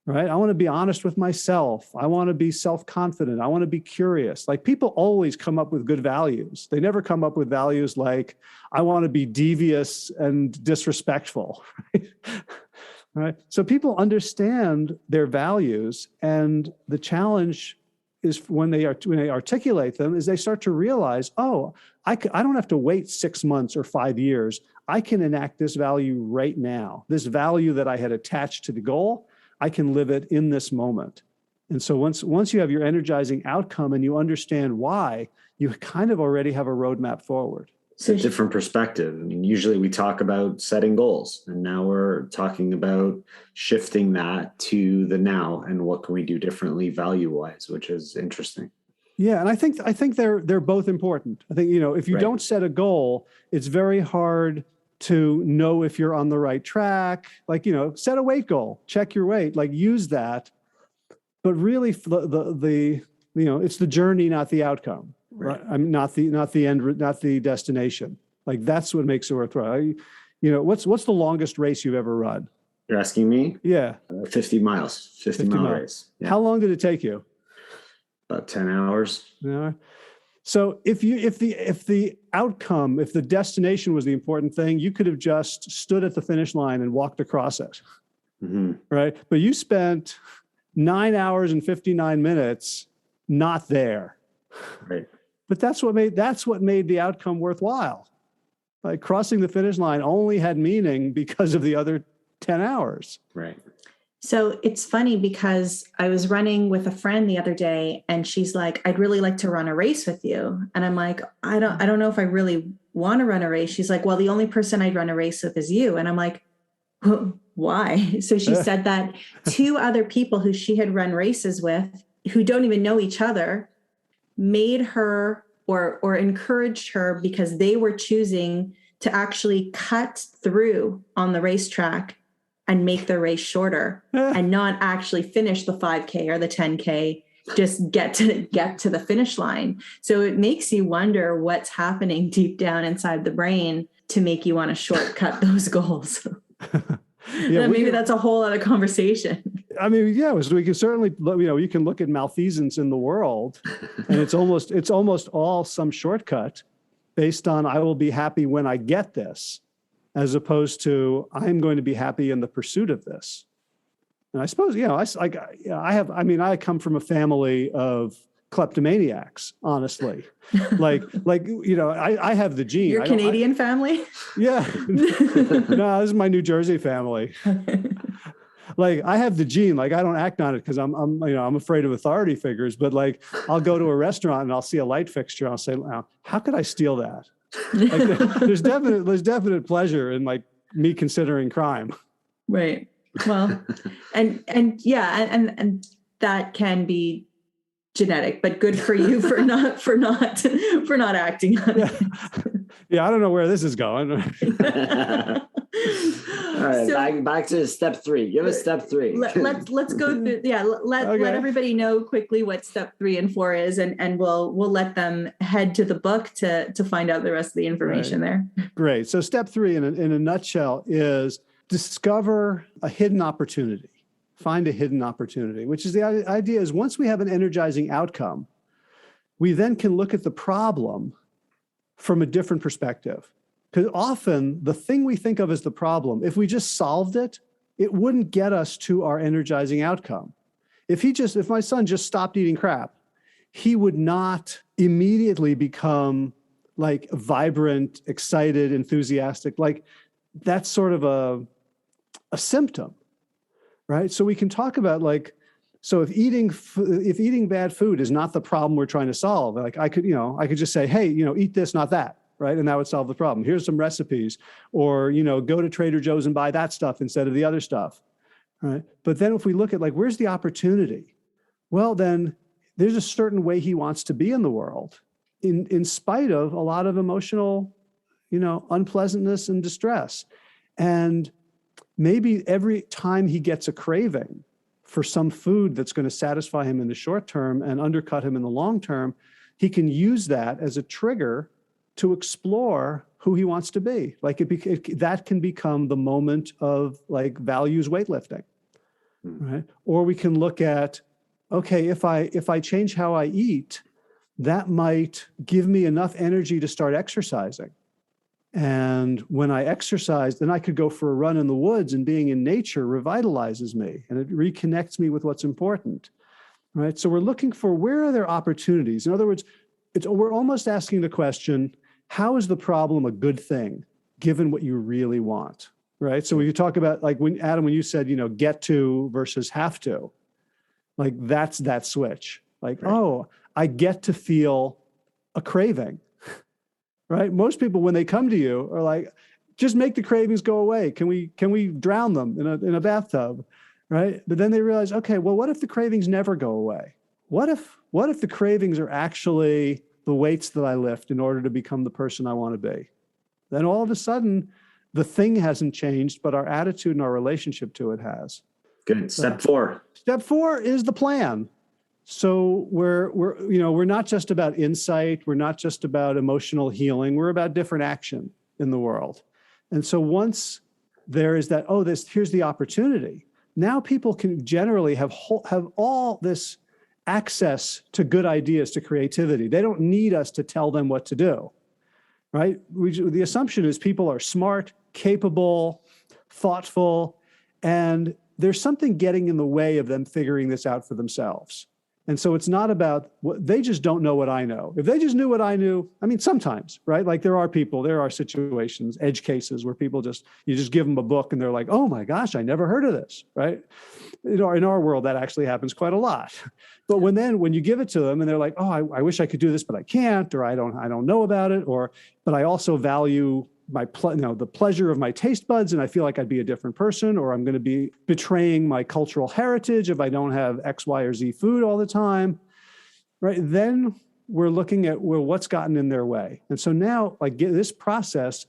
right? I want to be honest with myself. I want to be self-confident. I want to be curious. Like people always come up with good values. They never come up with values like, I want to be devious and disrespectful, right? Right? So people understand their values, and the challenge is when they articulate them is they start to realize, oh, I don't have to wait 6 months or 5 years. I can enact this value right now. This value that I had attached to the goal, I can live it in this moment. And so once you have your energizing outcome and you understand why, you kind of already have a roadmap forward. It's a different perspective. I mean, usually we talk about setting goals, and now we're talking about shifting that to the now and what can we do differently value-wise, which is interesting. Yeah, and I think they're both important. I think, if you don't set a goal, it's very hard to know if you're on the right track. Like, set a weight goal, check your weight, like use that. But really it's the journey, not the outcome. Right. I mean, not the end, not the destination. Like that's what makes it worthwhile. What's the longest race you've ever run? You're asking me? Yeah. 50 miles, 50 mile race. Yeah. How long did it take you? About 10 hours. Yeah. So if the outcome, if the destination was the important thing, you could have just stood at the finish line and walked across it. Mm-hmm. Right. But you spent 9 hours and 59 minutes not there. Right. But that's what made the outcome worthwhile. Like crossing the finish line only had meaning because of the other 10 hours. Right. So it's funny because I was running with a friend the other day and she's like, I'd really like to run a race with you. And I'm like, I don't know if I really want to run a race. She's like, well, the only person I'd run a race with is you. And I'm like, why? So she said that two other people who she had run races with who don't even know each other made her or encouraged her because they were choosing to actually cut through on the racetrack and make the race shorter and not actually finish the 5K or the 10K, just get to the finish line. So it makes you wonder what's happening deep down inside the brain to make you want to shortcut those goals. Maybe that's a whole other conversation. I mean, yeah, so we can certainly, you can look at malfeasance in the world and it's almost all some shortcut based on, I will be happy when I get this, as opposed to I'm going to be happy in the pursuit of this. And I suppose, I come from a family of kleptomaniacs, honestly. I have the gene. Your Canadian family? Yeah. No, this is my New Jersey family. I have the gene, I don't act on it because I'm afraid of authority figures, but I'll go to a restaurant and I'll see a light fixture. And I'll say, how could I steal that? There's definite pleasure in me considering crime. Right. Well, and that can be genetic, but good for you for not acting on it. Yeah, I don't know where this is going. All right, back to step 3. Give us step 3. Let's go through. Yeah, let everybody know quickly what step 3 and 4 is, and we'll let them head to the book to find out the rest of the information there. Great. So step 3 in a nutshell is discover a hidden opportunity. Find a hidden opportunity, which is the idea is once we have an energizing outcome, we then can look at the problem from a different perspective. Because often the thing we think of as the problem, if we just solved it, it wouldn't get us to our energizing outcome. If my son just stopped eating crap, he would not immediately become vibrant, excited, enthusiastic. That's sort of a symptom, right? So we can talk about so if eating bad food is not the problem we're trying to solve, I could just say, hey, eat this, not that. Right. And that would solve the problem. Here's some recipes, or, go to Trader Joe's and buy that stuff instead of the other stuff. Right. But then if we look at where's the opportunity? Well, then there's a certain way he wants to be in the world in spite of a lot of emotional, unpleasantness and distress. And maybe every time he gets a craving for some food that's going to satisfy him in the short term and undercut him in the long term, he can use that as a trigger to explore who he wants to be. That can become the moment of values weightlifting, right? Or we can look at, okay, if I change how I eat, that might give me enough energy to start exercising. And when I exercise, then I could go for a run in the woods, and being in nature revitalizes me and it reconnects me with what's important, right? So we're looking for where are there opportunities? In other words, we're almost asking the question, how is the problem a good thing given what you really want, right? So when you talk about when you said, get to versus have to, that's that switch. Right. Oh, I get to feel a craving, right? Most people, when they come to you, are just make the cravings go away. Can we drown them in a bathtub, right? But then they realize, okay, well, what if the cravings never go away? What if the cravings are actually the weights that I lift in order to become the person I want to be? Then all of a sudden, the thing hasn't changed, but our attitude and our relationship to it has. Good. Step 4. Step 4 is the plan. So we're not just about insight. We're not just about emotional healing. We're about different action in the world. And so once there is that, here's the opportunity. Now people can generally have all this access to good ideas, to creativity. They don't need us to tell them what to do, right? The assumption is people are smart, capable, thoughtful, and there's something getting in the way of them figuring this out for themselves. And so it's not about they just don't know what I know. If they just knew what I knew, I mean, sometimes, right? Like there are situations, edge cases where people you just give them a book and they're like, oh my gosh, I never heard of this, right? In our world, that actually happens quite a lot. But when you give it to them and they're like, oh, I wish I could do this, but I can't, or I don't know about it, but I also value the pleasure of my taste buds, and I feel like I'd be a different person, or I'm going to be betraying my cultural heritage if I don't have X, Y, or Z food all the time, right? Then we're looking at what's gotten in their way. And so now, this process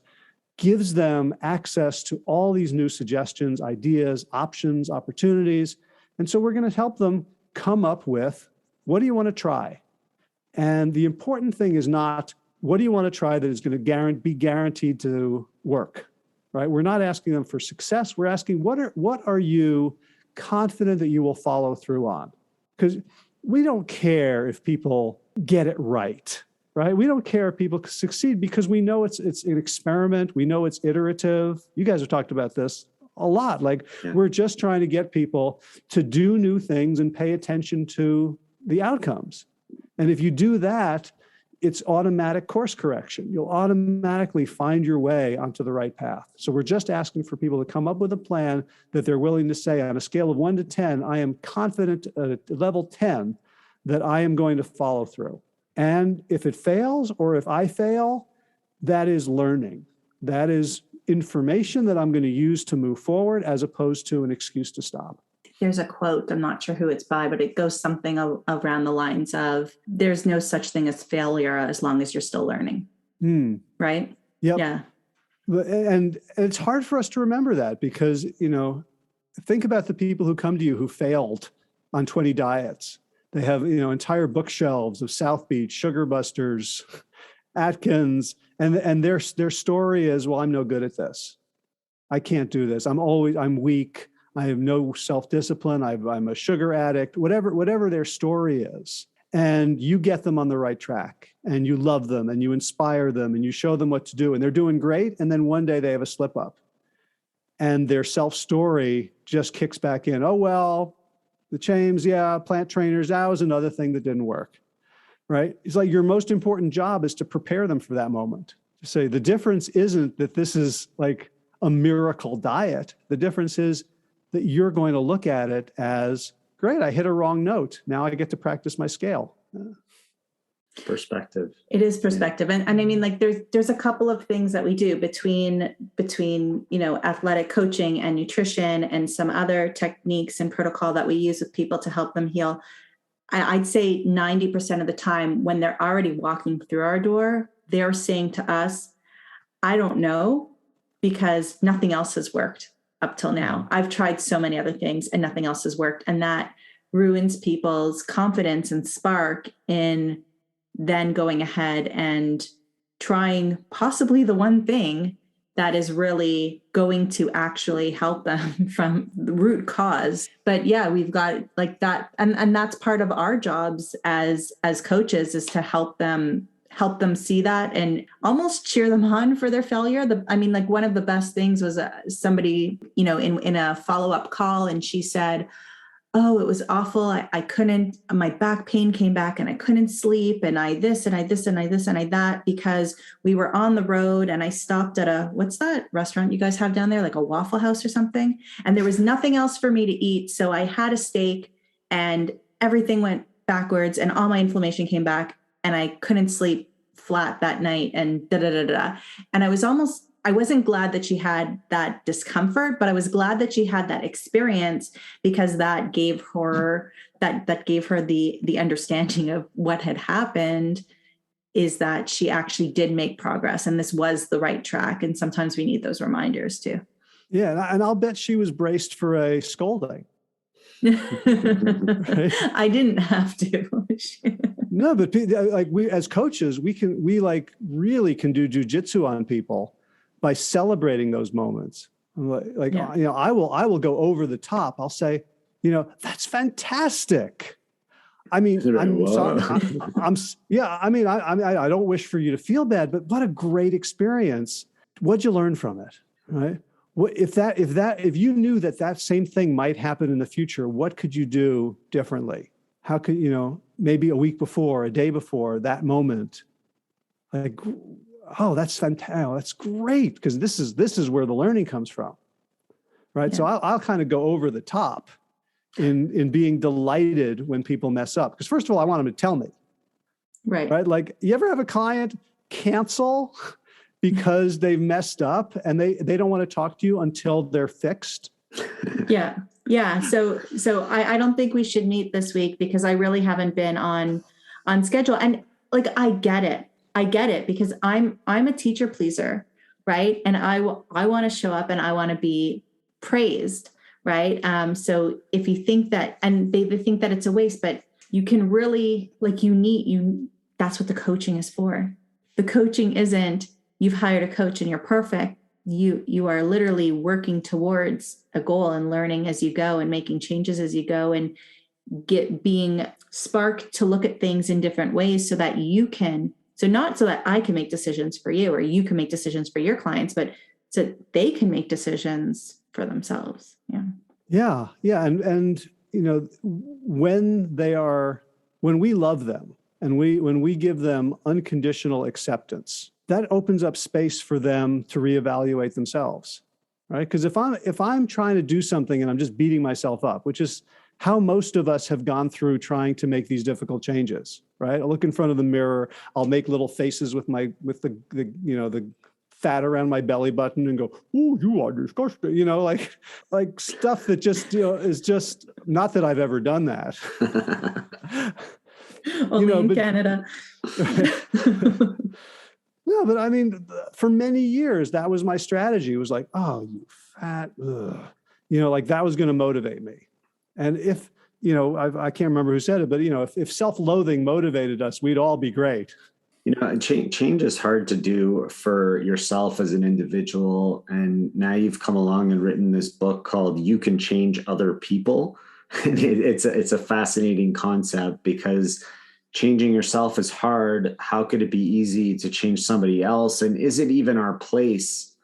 gives them access to all these new suggestions, ideas, options, opportunities. And so we're going to help them come up with, what do you want to try? And the important thing is not, what do you want to try that is going to be guaranteed to work, right? We're not asking them for success. We're asking, what are you confident that you will follow through on? Because we don't care if people get it right, right? We don't care if people succeed because we know it's an experiment. We know it's iterative. You guys have talked about this a lot. We're just trying to get people to do new things and pay attention to the outcomes. And if you do that, it's automatic course correction. You'll automatically find your way onto the right path. So we're just asking for people to come up with a plan that they're willing to say, on a scale of 1 to 10, I am confident at level 10 that I am going to follow through. And if it fails, or if I fail, that is learning. That is information that I'm going to use to move forward, as opposed to an excuse to stop. There's a quote, I'm not sure who it's by, but it goes something around the lines of, there's no such thing as failure as long as you're still learning. Right? Yep. Yeah. And it's hard for us to remember that because, think about the people who come to you who failed on 20 diets. They have, entire bookshelves of South Beach, Sugar Busters, Atkins, and their story is, well, I'm no good at this. I can't do this. I'm weak. I have no self-discipline. I'm a sugar addict, whatever their story is. And you get them on the right track, and you love them, and you inspire them, and you show them what to do, and they're doing great. And then one day they have a slip up and their self-story just kicks back in. Oh, well, the chains, plant trainers, that was another thing that didn't work, right? It's like your most important job is to prepare them for that moment. To say the difference isn't that this is like a miracle diet. The difference is that you're going to look at it as, great, I hit a wrong note. Now I get to practice my scale. Perspective. It is perspective. And I mean, there's a couple of things that we do between, athletic coaching and nutrition and some other techniques and protocol that we use with people to help them heal. I'd say 90% of the time when they're already walking through our door, they're saying to us, I don't know, because nothing else has worked up till now. I've tried so many other things and nothing else has worked. And that ruins people's confidence and spark in then going ahead and trying possibly the one thing that is really going to actually help them from the root cause. But yeah, we've got like that. And that's part of our jobs as coaches, is to help them see that and almost cheer them on for their failure. One of the best things was somebody, in a follow-up call, and she said, oh, it was awful. I couldn't, my back pain came back and I couldn't sleep. And I this and I this and I this and I that, because we were on the road and I stopped at what's that restaurant you guys have down there? Like a Waffle House or something. And there was nothing else for me to eat. So I had a steak and everything went backwards and all my inflammation came back and I couldn't sleep flat that night and And I wasn't glad that she had that discomfort, but I was glad that she had that experience, because that gave her the understanding of what had happened, is that she actually did make progress and this was the right track. And sometimes we need those reminders too. Yeah. And I'll bet she was braced for a scolding. Right? I didn't have to. No, but we as coaches, we really can do jujitsu on people by celebrating those moments. I will go over the top. I'll say, that's fantastic. I mean, I'm sorry. I don't wish for you to feel bad, but what a great experience. What'd you learn from it? Right? If you knew that same thing might happen in the future, what could you do differently? how could, maybe a week before, a day before that moment, like, oh, that's fantastic. That's great. Because this is where the learning comes from. Right. Yeah. So I'll kind of go over the top in being delighted when people mess up. Because first of all, I want them to tell me. Right. Like, you ever have a client cancel because they've messed up and they don't want to talk to you until they're fixed? Yeah. Yeah. So I don't think we should meet this week because I really haven't been on schedule. And like, I get it because I'm a teacher pleaser, right? And I want to show up and I want to be praised, right? So if you think that, and they think that it's a waste, but you can really, like, that's what the coaching is for. The coaching isn't, you've hired a coach and you're perfect. You are literally working towards a goal and learning as you go and making changes as you go and being sparked to look at things in different ways so that not so that I can make decisions for you or you can make decisions for your clients, but so they can make decisions for themselves. Yeah. Yeah. Yeah. And when we love them and when we give them unconditional acceptance, that opens up space for them to reevaluate themselves, right? Because if I'm trying to do something and I'm just beating myself up, which is how most of us have gone through trying to make these difficult changes, right? I'll look in front of the mirror, I'll make little faces with the fat around my belly button and go, "Oh, you are disgusting," like stuff that just is just not that I've ever done that. Only in Canada. No, but I mean, for many years, that was my strategy. It was like, "Oh, you fat," like that was going to motivate me. And if, I can't remember who said it, but, if self-loathing motivated us, we'd all be great. Change is hard to do for yourself as an individual. And now you've come along and written this book called You Can Change Other People. And it's a fascinating concept because changing yourself is hard. How could it be easy to change somebody else? And is it even our place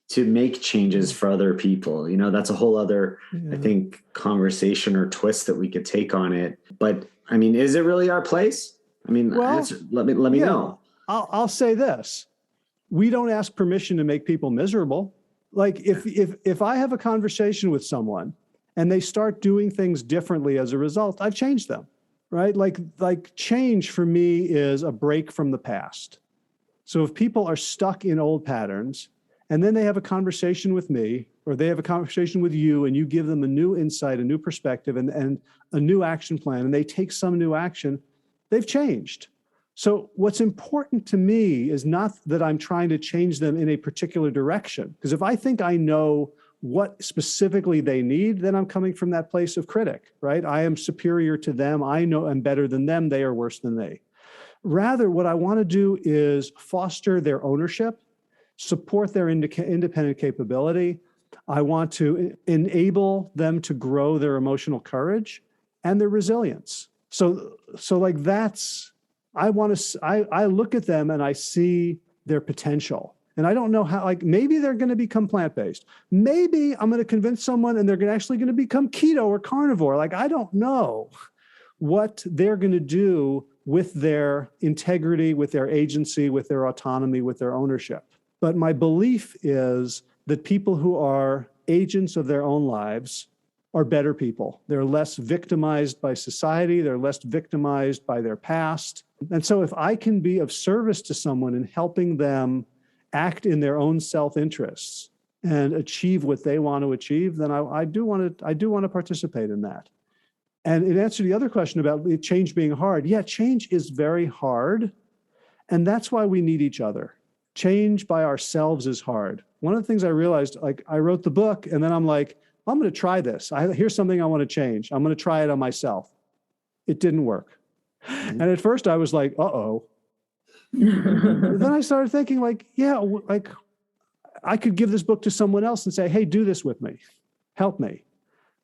to make changes for other people? That's a whole other, I think, conversation or twist that we could take on it. But I mean, is it really our place? I mean, let me know. I'll say this. We don't ask permission to make people miserable. Like if I have a conversation with someone and they start doing things differently as a result, I've changed them, right? Like change for me is a break from the past. So if people are stuck in old patterns and then they have a conversation with me or they have a conversation with you and you give them a new insight, a new perspective and a new action plan and they take some new action, they've changed. So what's important to me is not that I'm trying to change them in a particular direction. Because if I think I know what specifically they need, then I'm coming from that place of critic, right? I am superior to them. I know I'm better than them. They are worse than they. Rather, what I want to do is foster their ownership, support their independent capability. I want to enable them to grow their emotional courage and their resilience. So like I look at them and I see their potential. And I don't know how, like, maybe they're going to become plant-based. Maybe I'm going to convince someone and they're actually going to become keto or carnivore. Like, I don't know what they're going to do with their integrity, with their agency, with their autonomy, with their ownership. But my belief is that people who are agents of their own lives are better people. They're less victimized by society. They're less victimized by their past. And so if I can be of service to someone in helping them act in their own self-interests and achieve what they want to achieve, then I do want to participate in that. And in answer to the other question about change being hard, yeah, change is very hard. And that's why we need each other. Change by ourselves is hard. One of the things I realized, like, I wrote the book and then I'm like, I'm going to try this. Here's something I want to change. I'm going to try it on myself. It didn't work. And at first I was like, uh-oh. Then I started thinking like, yeah, like I could give this book to someone else and say, hey, do this with me. Help me.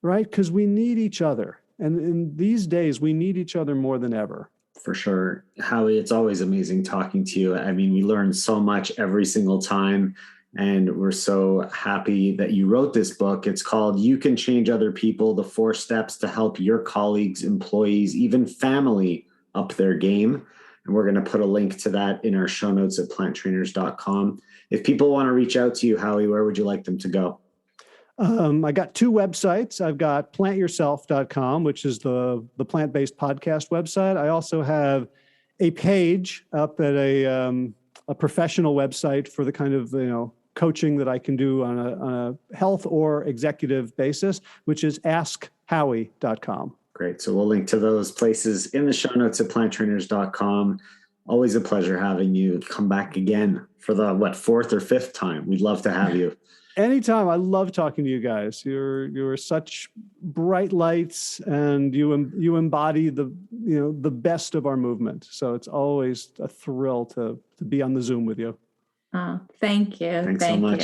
Right? Because we need each other. And in these days, we need each other more than ever. For sure. Howie, it's always amazing talking to you. I mean, we learn so much every single time. And we're so happy that you wrote this book. It's called You Can Change Other People, the 4 Steps to Help Your Colleagues, Employees, Even Family Up Their Game. And we're going to put a link to that in our show notes at planttrainers.com. If people want to reach out to you, Howie, where would you like them to go? I got 2 websites. I've got plantyourself.com, which is the plant-based podcast website. I also have a page up at a professional website for the kind of, coaching that I can do on a health or executive basis, which is askhowie.com. Great. So we'll link to those places in the show notes at planttrainers.com. Always a pleasure having you. Come back again for the 4th or 5th time. We'd love to have you. Anytime. I love talking to you guys. You're such bright lights, and you embody the best of our movement. So it's always a thrill to be on the Zoom with you. Oh, thank you. Thanks so much.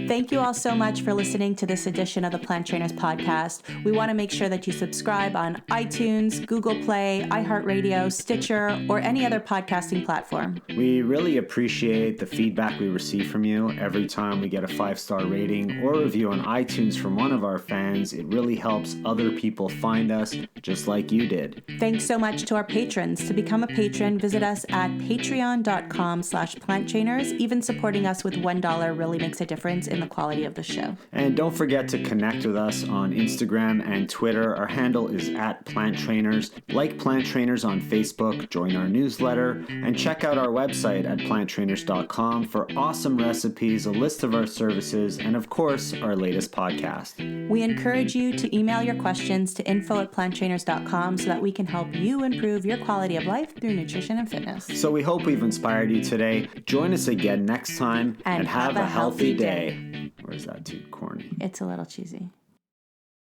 Thank you all so much for listening to this edition of the Plant Trainers podcast. We want to make sure that you subscribe on iTunes, Google Play, iHeartRadio, Stitcher, or any other podcasting platform. We really appreciate the feedback we receive from you. Every time we get a 5-star rating or review on iTunes from one of our fans, it really helps other people find us, just like you did. Thanks so much to our patrons. To become a patron, visit us at patreon.com/planttrainers. Even supporting us with $1 really makes a difference in the quality of the show. And don't forget to connect with us on Instagram and Twitter. Our handle is @PlantTrainers. Like Plant Trainers on Facebook, join our newsletter, and check out our website at planttrainers.com for awesome recipes, a list of our services, and of course, our latest podcast. We encourage you to email your questions to info@planttrainers.com so that we can help you improve your quality of life through nutrition and fitness. So we hope we've inspired you today. Join us again next time, and have a healthy day. Or is that too corny? It's a little cheesy.